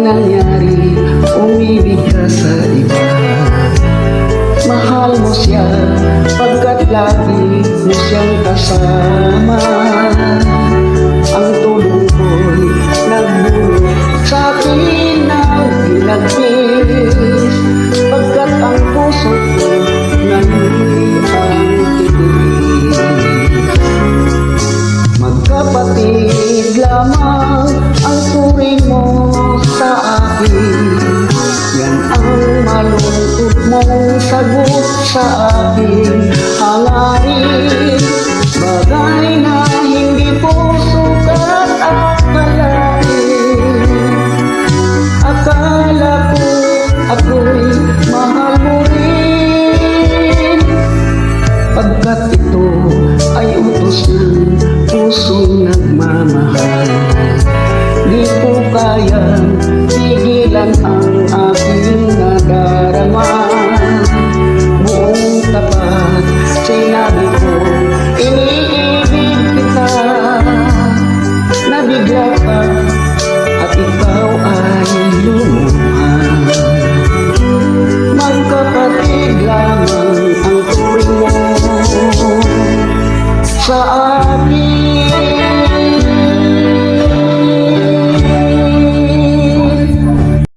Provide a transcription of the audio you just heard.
nangyari, umibig ka sa iba. Mahal mo siya, pagkat lagi mo siyang kasama. Ang tulong ko'y nagbulot sa akin ng pinagpis, pagkat ang puso ko nangyayi ang titis. Magkapatid lamang ang turing mo sa akin, yan ang malungkot mong sagot sa